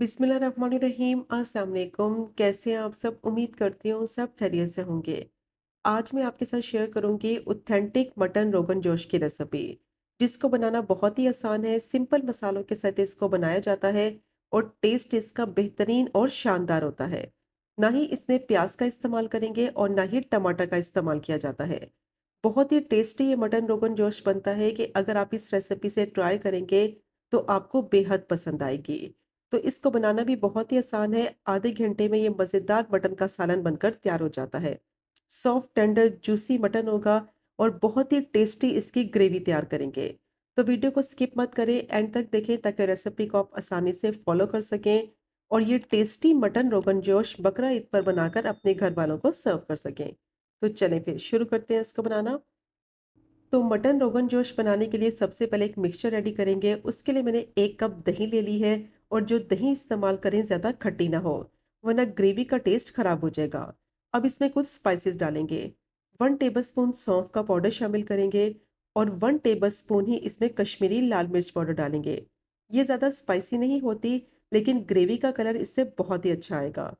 बिस्मिल्लाहिर्रहमानिर्रहीम। अस्सलाम वालेकुम। कैसे हैं आप सब? उम्मीद करती हूँ सब खैरियत से होंगे। आज मैं आपके साथ शेयर करूंगी ऑथेंटिक मटन रोगन जोश की रेसिपी, जिसको बनाना बहुत ही आसान है। सिंपल मसालों के साथ इसको बनाया जाता है और टेस्ट इसका बेहतरीन और शानदार होता है। ना ही इसमें प्याज का इस्तेमाल करेंगे और ना ही टमाटर का इस्तेमाल किया जाता है। बहुत ही टेस्टी ये मटन रोगन जोश बनता है कि अगर आप इस रेसिपी से ट्राई करेंगे तो आपको बेहद पसंद आएगी। तो इसको बनाना भी बहुत ही आसान है। आधे घंटे में ये मज़ेदार मटन का सालन बनकर तैयार हो जाता है। सॉफ्ट टेंडर जूसी मटन होगा और बहुत ही टेस्टी इसकी ग्रेवी तैयार करेंगे। तो वीडियो को स्किप मत करें, एंड तक देखें ताकि रेसिपी को आप आसानी से फॉलो कर सकें और ये टेस्टी मटन रोगन जोश बकरा ईद पर बनाकर अपने घर वालों को सर्व कर सकें। तो चलें फिर शुरू करते हैं इसको बनाना। तो मटन रोगन जोश बनाने के लिए सबसे पहले एक मिक्सचर रेडी करेंगे। उसके लिए मैंने 1 कप दही ले ली है और जो दही इस्तेमाल करें ज़्यादा खट्टी ना हो, वरना ग्रेवी का टेस्ट खराब हो जाएगा। अब इसमें कुछ स्पाइसेस डालेंगे। 1 टेबलस्पून सौंफ का पाउडर शामिल करेंगे और 1 टेबलस्पून ही इसमें कश्मीरी लाल मिर्च पाउडर डालेंगे। ये ज़्यादा स्पाइसी नहीं होती, लेकिन ग्रेवी का कलर इससे बहुत ही अच्छा आएगा।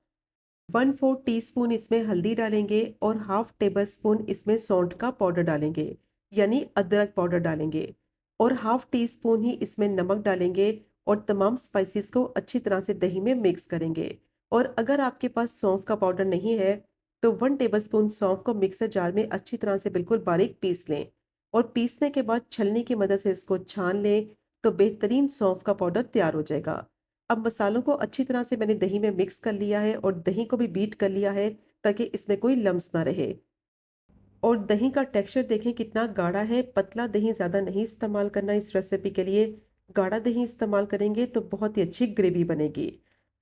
1/4 टीस्पून इसमें हल्दी डालेंगे और 1/2 टेबल स्पून इसमें सौंठ का पाउडर डालेंगे, यानी अदरक पाउडर डालेंगे। और 1/2 टीस्पून ही इसमें नमक डालेंगे और तमाम स्पाइसेस को अच्छी तरह से दही में मिक्स करेंगे। और अगर आपके पास सौंफ का पाउडर नहीं है तो 1 टेबल स्पून सौंफ को मिक्सर जार में अच्छी तरह से बिल्कुल बारीक पीस लें और पीसने के बाद छलनी की मदद से इसको छान लें, तो बेहतरीन सौंफ का पाउडर तैयार हो जाएगा। अब मसालों को अच्छी तरह से मैंने दही में मिक्स कर लिया है और दही को भी बीट कर लिया है ताकि इसमें कोई लम्स ना रहे। और दही का टेक्सचर देखें कितना गाढ़ा है। पतला दही ज़्यादा नहीं इस्तेमाल करना इस रेसिपी के लिए। गाढ़ा दही इस्तेमाल करेंगे तो बहुत ही अच्छी ग्रेवी बनेगी।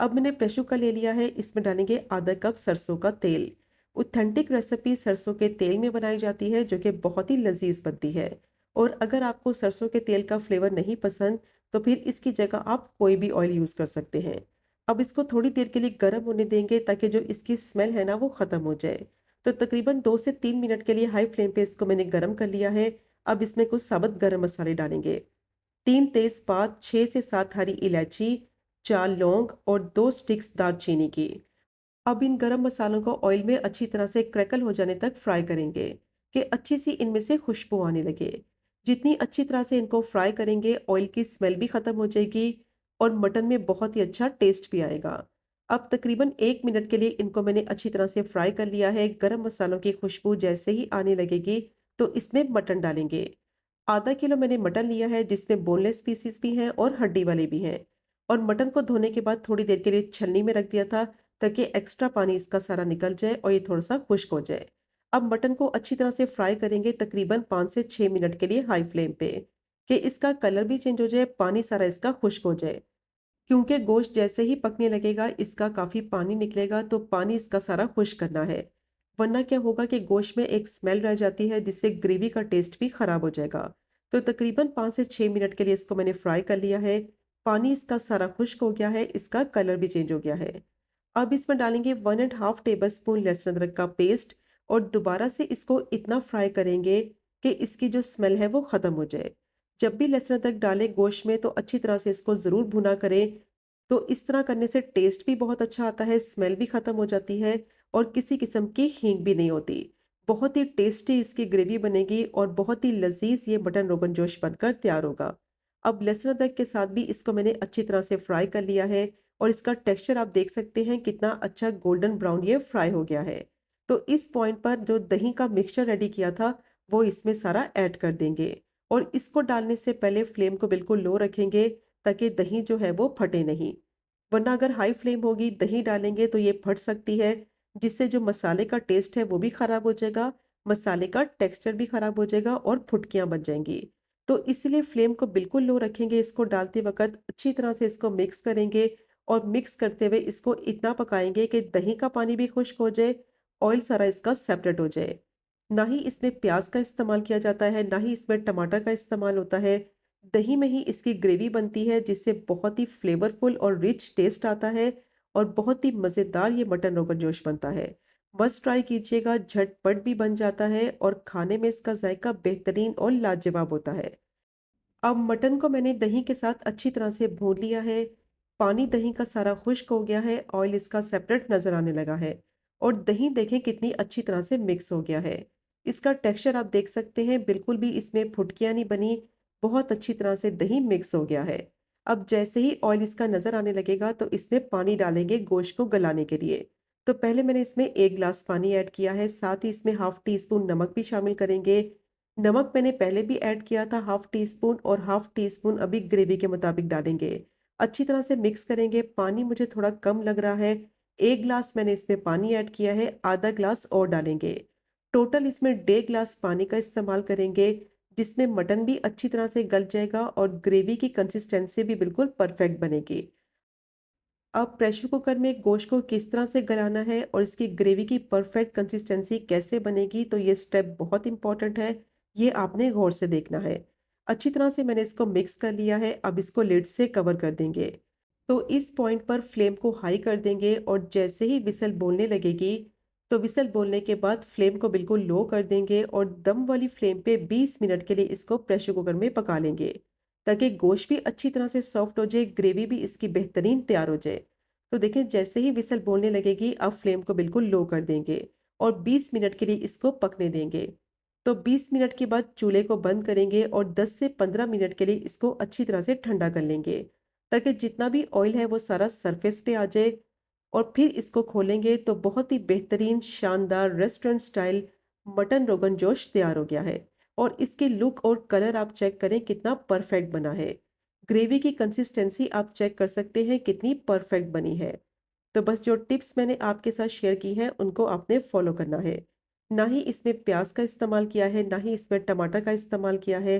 अब मैंने प्रेशर कुकर ले लिया है, इसमें डालेंगे आधा कप सरसों का तेल। ऑथेंटिक रेसिपी सरसों के तेल में बनाई जाती है, जो कि बहुत ही लजीज बनती है। और अगर आपको सरसों के तेल का फ्लेवर नहीं पसंद तो फिर इसकी जगह आप कोई भी ऑयल यूज़ कर सकते हैं। अब इसको थोड़ी देर के लिए गर्म होने देंगे ताकि जो इसकी स्मेल है ना वो ख़त्म हो जाए। तो तकरीबन 2 से 3 मिनट के लिए हाई फ्लेम पे इसको मैंने गरम कर लिया है। अब इसमें कुछ साबुत गरम मसाले डालेंगे। 3 तेज़पात, 6 से 7 हरी इलायची, 4 लौंग और 2 स्टिक्स दालचीनी की। अब इन गरम मसालों को ऑयल में अच्छी तरह से क्रैकल हो जाने तक फ्राई करेंगे कि अच्छी सी इनमें से खुशबू आने लगे। जितनी अच्छी तरह से इनको फ्राई करेंगे, ऑयल की स्मेल भी ख़त्म हो जाएगी और मटन में बहुत ही अच्छा टेस्ट भी आएगा। अब तकरीबन 1 मिनट के लिए इनको मैंने अच्छी तरह से फ्राई कर लिया है। गरम मसालों की खुशबू जैसे ही आने लगेगी तो इसमें मटन डालेंगे। आधा किलो मैंने मटन लिया है, जिसमें बोनलेस पीसेस भी हैं और हड्डी वाले भी हैं। और मटन को धोने के बाद थोड़ी देर के लिए छलनी में रख दिया था ताकि एक्स्ट्रा पानी इसका सारा निकल जाए और ये थोड़ा सा खुश्क हो जाए। अब मटन को अच्छी तरह से फ्राई करेंगे तकरीबन 5 से 6 मिनट के लिए हाई फ्लेम पे, कि इसका कलर भी चेंज हो जाए, पानी सारा इसका खुश्क हो जाए। क्योंकि गोश्त जैसे ही पकने लगेगा इसका काफ़ी पानी निकलेगा, तो पानी इसका सारा खुश्क करना है। वरना क्या होगा कि गोश्त में एक स्मेल रह जाती है जिससे ग्रेवी का टेस्ट भी ख़राब हो जाएगा। तो तकरीबन 5 से 6 मिनट के लिए इसको मैंने फ्राई कर लिया है। पानी इसका सारा खुश्क हो गया है, इसका कलर भी चेंज हो गया है। अब इसमें डालेंगे 1.5 टेबल स्पून लहसुन अदरक का पेस्ट और दोबारा से इसको इतना फ्राई करेंगे कि इसकी जो स्मेल है वो ख़त्म हो जाए। जब भी लहसुन अदरक डालें गोश्त में तो अच्छी तरह से इसको ज़रूर भुना करें। तो इस तरह करने से टेस्ट भी बहुत अच्छा आता है, स्मेल भी ख़त्म हो जाती है और किसी किस्म की हींग भी नहीं होती। बहुत ही टेस्टी इसकी ग्रेवी बनेगी और बहुत ही लजीज ये मटन रोगन जोश बनकर तैयार होगा। अब लहसुन अदरक के साथ भी इसको मैंने अच्छी तरह से फ्राई कर लिया है और इसका टेक्सचर आप देख सकते हैं कितना अच्छा गोल्डन ब्राउन ये फ्राई हो गया है। तो इस पॉइंट पर जो दही का मिक्सचर रेडी किया था वो इसमें सारा ऐड कर देंगे और इसको डालने से पहले फ्लेम को बिल्कुल लो रखेंगे ताकि दही जो है वो फटे नहीं। वरना अगर हाई फ्लेम होगी दही डालेंगे तो ये फट सकती है, जिससे जो मसाले का टेस्ट है वो भी ख़राब हो जाएगा, मसाले का टेक्सचर भी ख़राब हो जाएगा और फुटकियाँ बन जाएंगी। तो इसलिए फ्लेम को बिल्कुल लो रखेंगे। इसको डालते वक्त अच्छी तरह से इसको मिक्स करेंगे और मिक्स करते हुए इसको इतना पकाएंगे कि दही का पानी भी खुश्क हो जाए, ऑयल सारा इसका सेपरेट हो जाए। ना ही इसमें प्याज का इस्तेमाल किया जाता है, ना ही इसमें टमाटर का इस्तेमाल होता है। दही में ही इसकी ग्रेवी बनती है जिससे बहुत ही फ्लेवरफुल और रिच टेस्ट आता है और बहुत ही मज़ेदार ये मटन रोगन जोश बनता है। मस्ट ट्राई कीजिएगा, झटपट भी बन जाता है और खाने में इसका जायका बेहतरीन और लाजवाब होता है। अब मटन को मैंने दही के साथ अच्छी तरह से भून लिया है। पानी दही का सारा खुश्क हो गया है, ऑयल इसका सेपरेट नज़र आने लगा है और दही देखें कितनी अच्छी तरह से मिक्स हो गया है। इसका टेक्सचर आप देख सकते हैं, बिल्कुल भी इसमें फुटकियाँ नहीं बनी, बहुत अच्छी तरह से दही मिक्स हो गया है। अब जैसे ही ऑयल इसका नज़र आने लगेगा तो इसमें पानी डालेंगे गोश्त को गलाने के लिए। तो पहले मैंने इसमें 1 ग्लास पानी ऐड किया है, साथ ही इसमें हाफ़ टी स्पून नमक भी शामिल करेंगे। नमक मैंने पहले भी ऐड किया था हाफ़ टी स्पून, और हाफ़ टी स्पून अभी ग्रेवी के मुताबिक डालेंगे। अच्छी तरह से मिक्स करेंगे। पानी मुझे थोड़ा कम लग रहा है, 1 ग्लास मैंने इसमें पानी ऐड किया है, आधा ग्लास और डालेंगे। टोटल इसमें 1.5 ग्लास पानी का इस्तेमाल करेंगे, जिसमें मटन भी अच्छी तरह से गल जाएगा और ग्रेवी की कंसिस्टेंसी भी बिल्कुल परफेक्ट बनेगी। अब प्रेशर कुकर में गोश्त को किस तरह से गलाना है और इसकी ग्रेवी की परफेक्ट कंसिस्टेंसी कैसे बनेगी, तो ये स्टेप बहुत इंपॉर्टेंट है, ये आपने गौर से देखना है। अच्छी तरह से मैंने इसको मिक्स कर लिया है, अब इसको लिड से कवर कर देंगे। तो इस पॉइंट पर फ्लेम को हाई कर देंगे और जैसे ही विसल बोलने लगेगी, तो विसल बोलने के बाद फ्लेम को बिल्कुल लो कर देंगे और दम वाली फ्लेम पे 20 मिनट के लिए इसको प्रेशर कुकर में पका लेंगे, ताकि गोश्त भी अच्छी तरह से सॉफ्ट हो जाए, ग्रेवी भी इसकी बेहतरीन तैयार हो जाए। तो देखिए जैसे ही विसल बोलने लगेगी, अब फ्लेम को बिल्कुल लो कर देंगे और 20 मिनट के लिए इसको पकने देंगे। तो 20 मिनट के बाद चूल्हे को बंद करेंगे और 10 से 15 मिनट के लिए इसको अच्छी तरह से ठंडा कर लेंगे, ताकि जितना भी ऑयल है वो सारा सरफेस पे आ जाए। और फिर इसको खोलेंगे तो बहुत ही बेहतरीन शानदार restaurant style mutton rogan josh तैयार हो गया है। और इसके लुक और कलर आप चेक करें कितना परफेक्ट बना है। ग्रेवी की कंसिस्टेंसी आप चेक कर सकते हैं कितनी परफेक्ट बनी है। तो बस जो टिप्स मैंने आपके साथ शेयर की हैं उनको आपने फॉलो करना है। ना ही इसमें प्याज का इस्तेमाल किया है, ना ही इसमें टमाटर का इस्तेमाल किया है।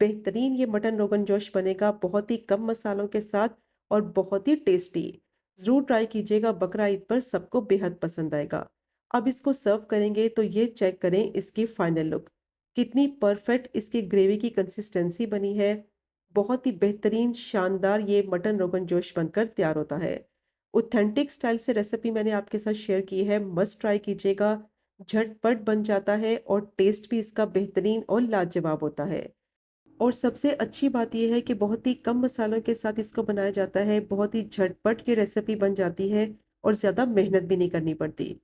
बेहतरीन ये मटन रोगन जोश बनेगा बहुत ही कम मसालों के साथ और बहुत ही टेस्टी। ज़रूर ट्राई कीजिएगा, बकरा ईद पर सबको बेहद पसंद आएगा। अब इसको सर्व करेंगे तो ये चेक करें इसकी फाइनल लुक, कितनी परफेक्ट इसकी ग्रेवी की कंसिस्टेंसी बनी है। बहुत ही बेहतरीन शानदार ये मटन रोगन जोश बनकर तैयार होता है। ऑथेंटिक स्टाइल से रेसिपी मैंने आपके साथ शेयर की है, मस्ट ट्राई कीजिएगा। झटपट बन जाता है और टेस्ट भी इसका बेहतरीन और लाजवाब होता है। और सबसे अच्छी बात यह है कि बहुत ही कम मसालों के साथ इसको बनाया जाता है, बहुत ही झटपट ये रेसिपी बन जाती है और ज़्यादा मेहनत भी नहीं करनी पड़ती।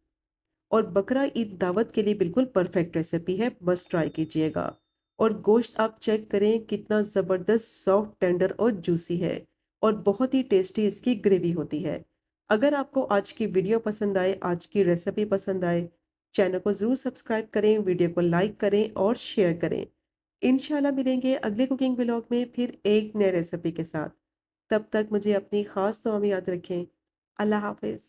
और बकरा ईद दावत के लिए बिल्कुल परफेक्ट रेसिपी है, मस्ट ट्राई कीजिएगा। और गोश्त आप चेक करें कितना ज़बरदस्त सॉफ्ट टेंडर और जूसी है और बहुत ही टेस्टी इसकी ग्रेवी होती है। अगर आपको आज की वीडियो पसंद आए, आज की रेसिपी पसंद आए, चैनल को ज़रूर सब्सक्राइब करें, वीडियो को लाइक करें और शेयर करें। इंशाल्लाह मिलेंगे अगले कुकिंग व्लॉग में फिर एक नए रेसिपी के साथ। तब तक मुझे अपनी ख़ास दुआ में याद रखें। अल्लाह हाफ़िज़।